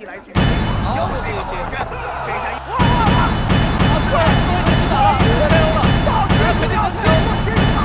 来自于好，这个这拳，这一下一哇！出来，已经击打了，加油了，肯定能行，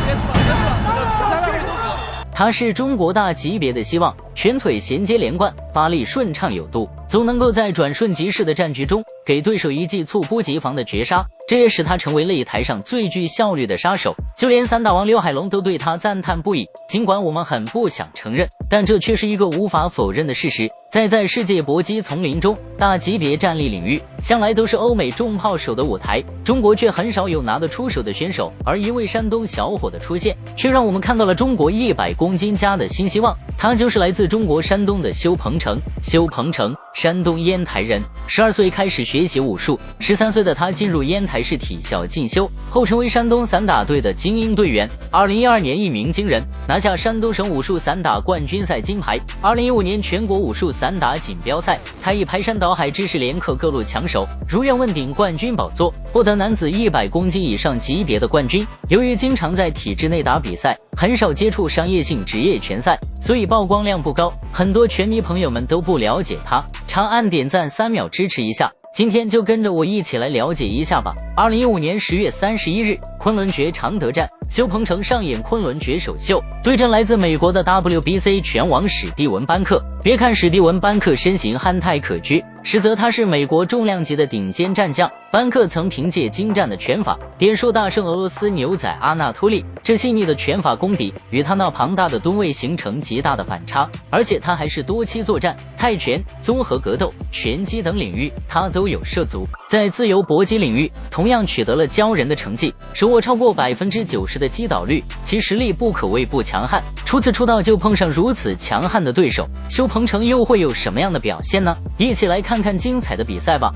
结束了，这个裁判会终止。他是中国大级别的希望，拳腿衔接连贯，发力顺畅有度，总能够在转瞬即逝的战局中给对手一记猝不及防的绝杀，这也使他成为擂台上最具效率的杀手。就连散打王刘海龙都对他赞叹不已。尽管我们很不想承认，但这却是一个无法否认的事实。在世界搏击丛林中，大级别战力领域向来都是欧美重炮手的舞台，中国却很少有拿得出手的选手。而一位山东小伙的出现，却让我们看到了中国100公斤加的新希望。他就是来自中国山东的修鹏程。修鹏程，山东烟台人，12岁开始学习武术，13岁的他进入烟台市体校进修，后成为山东散打队的精英队员。2012年一鸣惊人，拿下山东省武术散打冠军赛金牌。2015年全国武术散打锦标赛，他以排山倒海之势连克各路强手，如愿问鼎冠军宝座，获得男子100公斤以上级别的冠军。由于经常在体制内打比赛，很少接触商业性职业拳赛，所以曝光量不高，很多拳迷朋友们都不了解他。长按点赞3秒支持一下，今天就跟着我一起来了解一下吧。2015年10月31日，昆仑决常德站，修鹏程上演昆仑决首秀，对阵来自美国的 WBC 拳王史蒂文·班克。别看史蒂文·班克身形憨态可掬，实则他是美国重量级的顶尖战将。班克曾凭借精湛的拳法点数大胜俄罗斯牛仔阿纳托利，这细腻的拳法功底与他那庞大的吨位形成极大的反差，而且他还是多期作战泰拳、综合格斗、拳击等领域他都有涉足。在自由搏击领域同样取得了骄人的成绩，手握超过90%的击倒率，其实力不可谓不强悍。初次出道就碰上如此强悍的对手，修鹏程又会有什么样的表现呢？一起来看看精彩的比赛吧。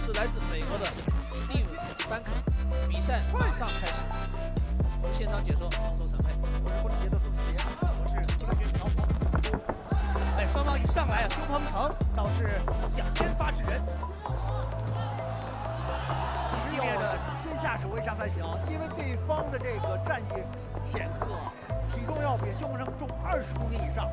是来自美国的史蒂文·班克，比赛马上开始。我们现场解说从头审判，我是国际节奏主持人，我是冠军曹鹏。哎，双方一上来啊，修鹏程倒是想先发制人，一系列的先下手为下才行，因为对方的这个战绩显赫，体重要比修鹏程重20公斤以上。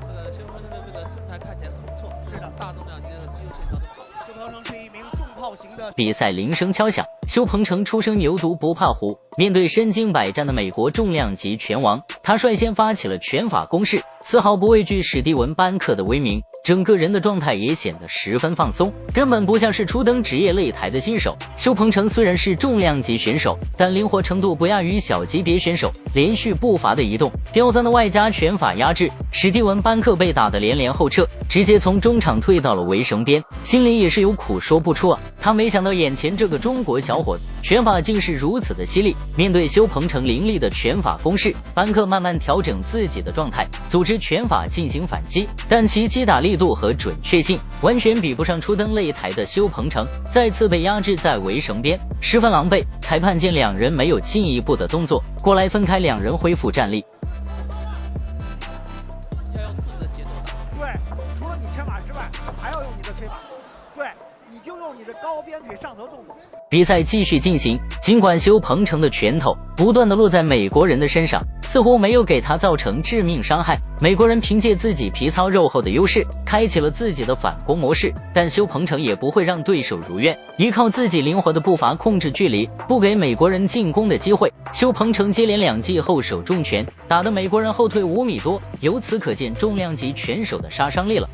这个修鹏程的这个身材看起来很不错，是的，大重量级的肌肉线条这么好。修鹏程是一名重炮型的。比赛铃声敲响，修鹏程初生牛犊不怕虎，面对身经百战的美国重量级拳王，他率先发起了拳法攻势，丝毫不畏惧史蒂文·班克的威名，整个人的状态也显得十分放松，根本不像是初登职业擂台的新手。修鹏程虽然是重量级选手，但灵活程度不亚于小级别选手，连续步伐的移动，刁钻的外加拳法压制，史蒂文·班克被打得连连后撤，直接从中场退到了围绳边，心里也是有苦说不出啊。他没想到眼前这个中国小伙子拳法竟是如此的犀利，面对修鹏程凌厉的拳法攻势，班克慢慢调整自己的状态，组织拳法进行反击，但其击打力度和准确性完全比不上初登擂台的修鹏程，再次被压制在围绳边，十分狼狈。裁判见两人没有进一步的动作，过来分开两人恢复战力。要用自己的节奏打。对，除了你拳法之外，还要用你的腿法。对，你就用你的高鞭腿上头动作。比赛继续进行，尽管修鹏程的拳头不断的落在美国人的身上，似乎没有给他造成致命伤害。美国人凭借自己皮糙肉厚的优势，开启了自己的反攻模式，但修鹏程也不会让对手如愿，依靠自己灵活的步伐控制距离，不给美国人进攻的机会。修鹏程接连2记后手重拳，打得美国人后退5米多，由此可见重量级拳手的杀伤力了。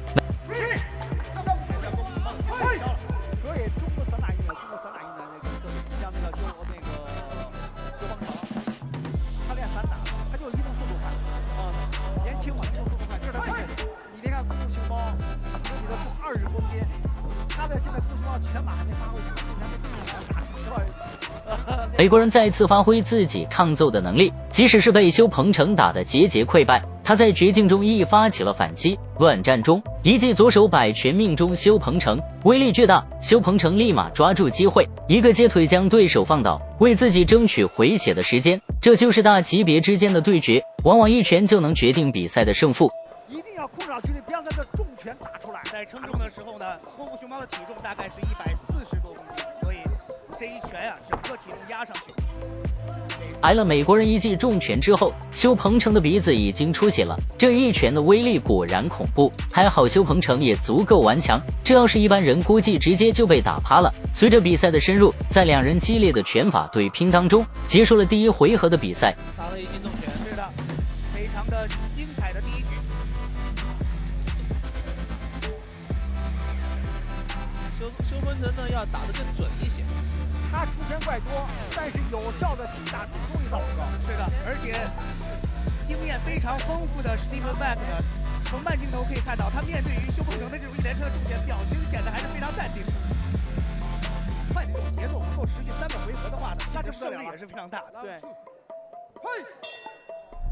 20公斤，他的现在不希望全马还没发挥出来。美国人再次发挥自己抗揍的能力，即使是被修鹏程打得节节溃败，他在绝境中亦发起了反击。乱战中，一记左手摆拳命中修鹏程，威力巨大，修鹏程立马抓住机会，一个接腿将对手放倒，为自己争取回血的时间。这就是大级别之间的对决，往往一拳就能决定比赛的胜负。一定要控制好距离，不让他的重拳打出来。在称重的时候呢，功夫熊猫的体重大概是140多公斤，所以这一拳啊，整个体重压上去，给挨了美国人一记重拳之后，修鹏程的鼻子已经出血了。这一拳的威力果然恐怖，还好修鹏程也足够顽强，这要是一般人估计直接就被打趴了。随着比赛的深入，在两人激烈的拳法对拼当中，结束了第一回合的比赛。打了一记重拳，是的，非常的精彩的第一局。修鹏程呢要打得更准一些。他出拳怪多，但是有效的击打终于到不高。是的，而且经验非常丰富的史蒂芬·麦克呢，从慢镜头可以看到，他面对于修鹏程的这种一连串的重拳，表情显得还是非常淡定。快的这种节奏能够持续3个回合的话呢，那这胜率也是非常大的。对，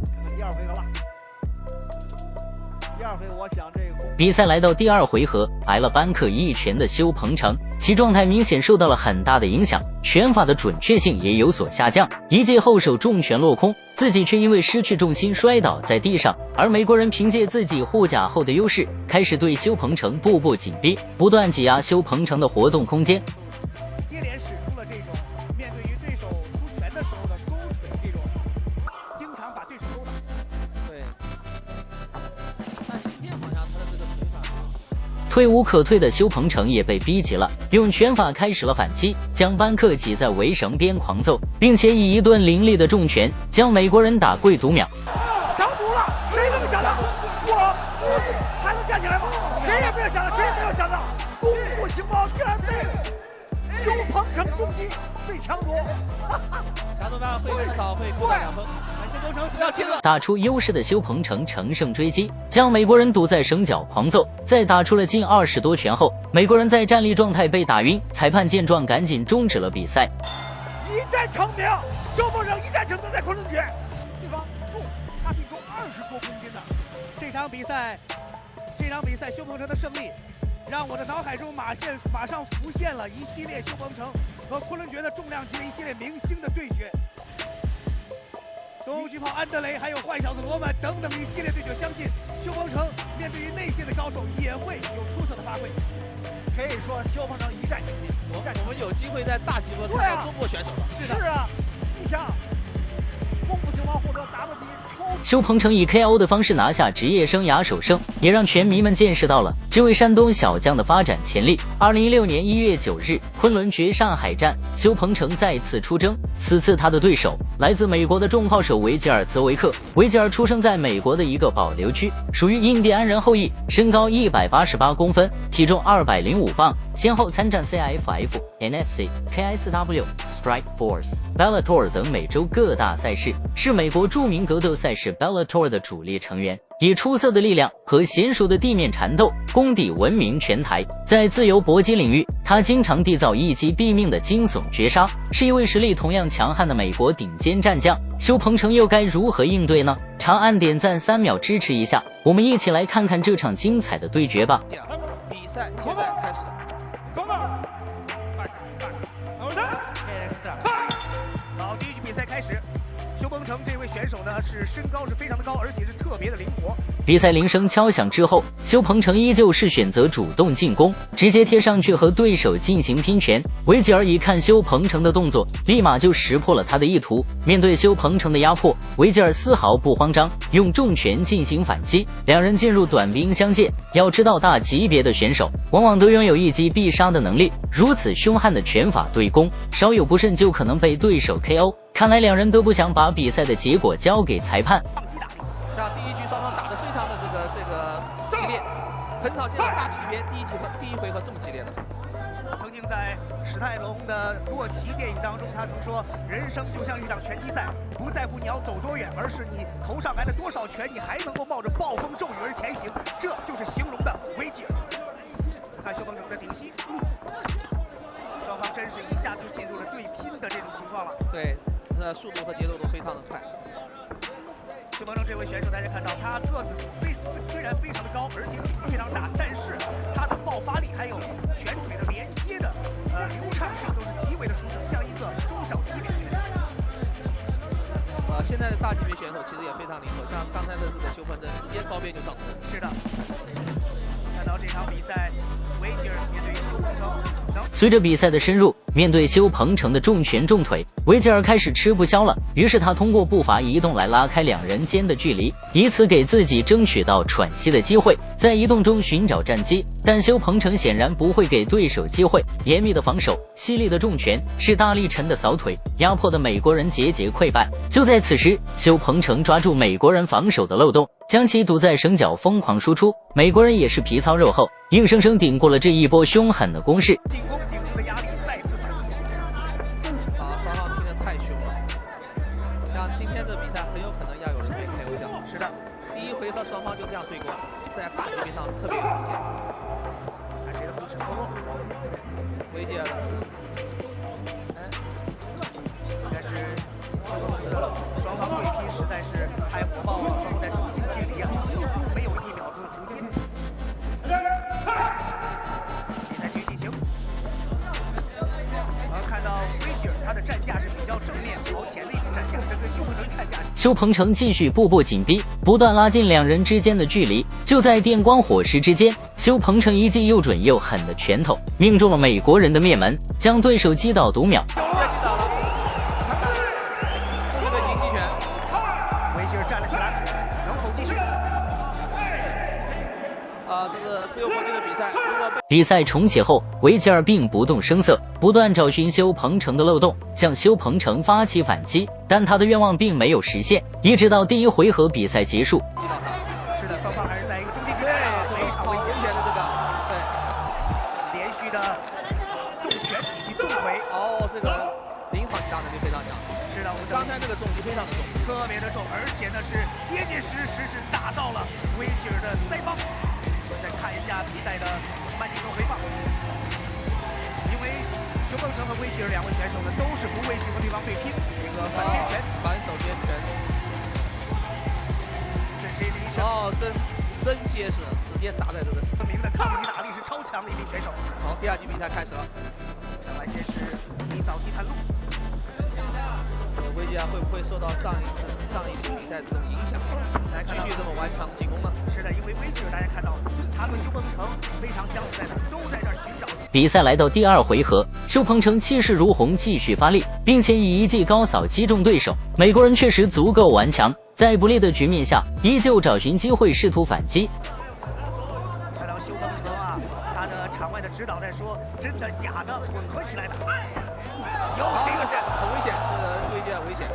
看看第二回合了。第二回，我想这个比赛来到第二回合，挨了班克一拳的修鹏程，其状态明显受到了很大的影响，拳法的准确性也有所下降，一记后手重拳落空，自己却因为失去重心摔倒在地上。而美国人凭借自己护甲后的优势，开始对修鹏程步步紧逼，不断挤压修鹏程的活动空间。接连使出了这种面对于对手出拳的时候的勾腿，这种经常把对手勾倒。对，但今天好像他的这个腿法退无可退的修鹏程也被逼急了，用拳法开始了反击，将班克挤在围绳边狂揍，并且以一顿凌厉的重拳将美国人打跪读秒。掌堵了，谁能想到他能站起来吗？谁也没有想到，谁也没有想到，功夫熊猫竟然被修鹏程重击被抢夺。强度班会至少会扣到2分。修鹏程怎么样接着？打出优势的修鹏程乘胜追击，将美国人堵在绳脚狂揍。在打出了近20多拳后，美国人在站立状态被打晕，裁判见状赶紧终止了比赛。一战成名，修鹏程一战成名在昆仑决，对方重，他比重20多公斤的。这场比赛修鹏程的胜利，让我的脑海中马上浮现了一系列修鹏程和昆仑决的重量级的一系列明星的对决。东欧巨炮安德雷，还有坏小子罗曼等等一系列对决，相信修鹏程面对于内线的高手也会有出色的发挥。可以说修鹏程一战成名。我们有机会在大级别看到中国选手了。是啊，你想，功夫熊猫获得 WB 修鹏程以 KO 的方式拿下职业生涯首胜，也让拳迷们见识到了这位山东小将的发展潜力。2016年1月9日，昆仑决上海站，修鹏程再次出征，此次他的对手来自美国的重炮手维吉尔·泽维克。维吉尔出生在美国的一个保留区，属于印第安人后裔，身高188公分，体重205磅，先后参战 CIF、NSC、KSW、Strikeforce、Bellator 等美洲各大赛事，是美国著名格斗赛事 Bellator 的主力成员，以出色的力量和娴熟的地面缠斗功底闻名全台。在自由搏击领域，他经常缔造一击毙命的惊悚绝杀，是一位实力同样强悍的美国顶尖战将。修鹏程又该如何应对呢？长按点赞3秒支持一下，我们一起来看看这场精彩的对决吧。比赛现在开始。好，第一局比赛开始。修鹏程这位选手呢，是身高是非常的高，而且是特别的灵活。比赛铃声敲响之后，修鹏程依旧是选择主动进攻，直接贴上去和对手进行拼拳。维吉尔一看修鹏程的动作，立马就识破了他的意图。面对修鹏程的压迫，维吉尔丝毫不慌张，用重拳进行反击。两人进入短兵相见。要知道，大级别的选手往往都拥有一击必杀的能力，如此凶悍的拳法对攻，稍有不慎就可能被对手 KO。看来两人都不想把比赛的结果交给裁判。像第一局双方打得非常的这个激烈，很少见到大区别第一回合这么激烈的。曾经在史泰龙的《洛奇》电影当中，他曾说：“人生就像一场拳击赛，不在乎你要走多远，而是你头上来了多少拳，你还能够冒着暴风骤雨而前行。”这就是形容的维吉尔。看修鹏程的顶膝，双方真是一下就进入了对拼的这种情况了。对。速度和节奏都非常的快。修鹏程这位选手，大家看到他个子虽然非常的高，而且体积非常大，但是他的爆发力还有拳腿的连接的流畅性都是极为的出色，像一个中小级别选手。现在的大级别选手其实也非常灵活，像刚才的这个修鹏程直接高边就上头。是的，看到这场比赛，维吉尔面对于修鹏程。随着比赛的深入，面对修鹏程的重拳重腿，维吉尔开始吃不消了。于是他通过步伐移动来拉开两人间的距离，以此给自己争取到喘息的机会，在移动中寻找战机。但修鹏程显然不会给对手机会，严密的防守，犀利的重拳，是大力沉的扫腿，压迫的美国人节节溃败。就在此时，修鹏程抓住美国人防守的漏洞，将其堵在绳脚疯狂输出。美国人也是皮糙肉厚，硬生生顶过了这一波凶狠的攻势。进攻顶住的压力再次反击。双方拼得太凶了，像今天的比赛很有可能要有人被 KO 掉。是的，第一回合双方就这样对过，在大级别上特别有风险。看谁的护身后落。维吉尔的，应该是修鹏程的双方对拼实在是太火爆了，双方在中近距离啊几乎没有1秒钟的停歇。比赛继续进行。看到维吉尔他的战架是比较正面朝前的一个战架，这跟修鹏程战架。修鹏程继续步步紧逼，不断拉近两人之间的距离。就在电光火石之间，修鹏程一记又准又狠的拳头命中了美国人的面门，将对手击倒读秒。这是个迎击拳，维吉尔站了起来，能否继续？这个自由搏击的比赛，如果被比赛重启后，维吉尔并不动声色，不断找寻修鹏程的漏洞，向修鹏程发起反击，但他的愿望并没有实现，一直到第一回合比赛结束。击倒他。是的，双方还是在一个中间距对，离，非常危险的这个，对，连续的重拳以及重腿。这个临场击打能力非常强。是的，我们刚才那个重击非常的重，特别的重，而且呢是结结实实是打到了维吉尔的腮帮。再看一下比赛的慢镜头回放，因为修鹏程和维吉尔两位选手呢都是不畏惧和对方对拼，这个反边拳、反手边拳，这是一名选手，真结实，直接砸在这个。分明的抗击打力是超强的一名选手。好，第二局比赛开始了。上来先是一扫踢探路。维吉尔会不会受到上一局比赛这种影响，继续这么顽强进攻呢？是的，因为维吉尔大家看到，他和修鹏程非常相似，在哪都在这儿寻找。比赛来到第二回合，修鹏程气势如虹，继续发力，并且以一记高扫击中对手。美国人确实足够顽强，在不利的局面下，依旧找寻机会试图反击。看到修鹏程啊，他的场外的指导在说，真的假的，混合起来打。有这个险，很危险，这个维吉尔危险。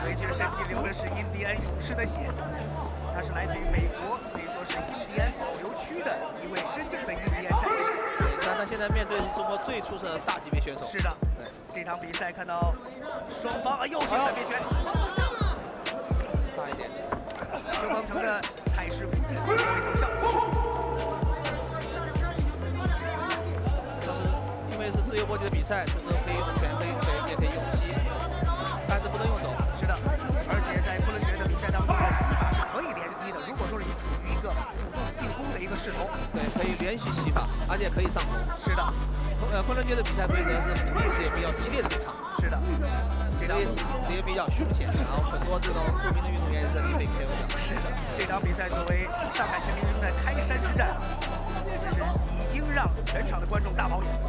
维吉尔身体流的是印第安勇士的血，他是来自于美国，可以说是印第安保留区的一位真正的印第安战士。对，但他现在面对是中国最出色的大级别选手。是的，这场比赛看到双方又是反面拳，差一点。修鹏程的态势不进，稍微奏效。这是因为是自由搏击的比赛，这时候可以用拳，也可以用膝，但是不能用手。是的，而且在昆仑决的比赛当中，膝法是可以连击的。如果说是你处于一个主动进攻的一个势头，对，可以连续膝法，而且可以上头。是的，昆仑决的比赛规则是一直也比较激烈的对抗。是的，也比较凶险，然后很多这种著名的运动员也在这里被 KO 掉。是的，这场比赛作为上海全民运动的开山之战，这是已经让全场的观众大饱眼福。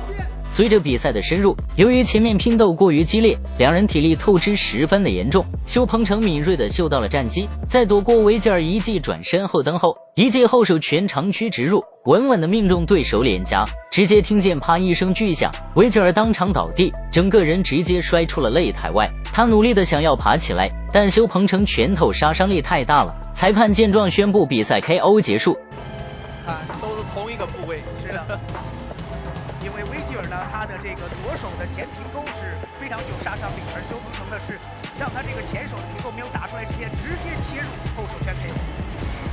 随着比赛的深入，由于前面拼斗过于激烈，两人体力透支十分的严重。修鹏程敏锐地嗅到了战机，在躲过维吉尔一记转身后蹬后，一记后手拳长驱直入，稳稳地命中对手脸颊，直接听见啪一声巨响，维吉尔当场倒地，整个人直接摔出了擂台外。他努力地想要爬起来，但修鹏程拳头杀伤力太大了。裁判见状宣布比赛 KO 结束。看，都是同一个部位。是的。因为维吉尔呢，他的这个左手的前平勾是非常具有杀伤力，而修鹏程的是让他这个前手的平勾没有打出来之前，直接切入后手拳 KO。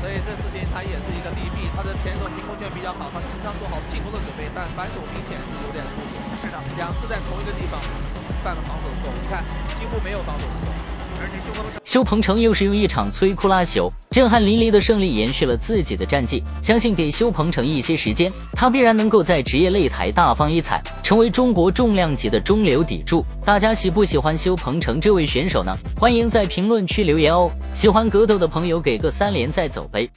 所以这事情他也是一个利弊，他的前手平勾拳比较好，他经常做好进攻的准备，但反手明显是有点疏忽。是的，两次在同一个地方犯了防守错误，你看几乎没有防守的错误。而且修鹏程又是用一场摧枯拉朽、震撼淋漓的胜利延续了自己的战绩。相信给修鹏程一些时间，他必然能够在职业擂台大放异彩，成为中国重量级的中流砥柱。大家喜不喜欢修鹏程这位选手呢？欢迎在评论区留言哦。喜欢格斗的朋友给个3连再走呗。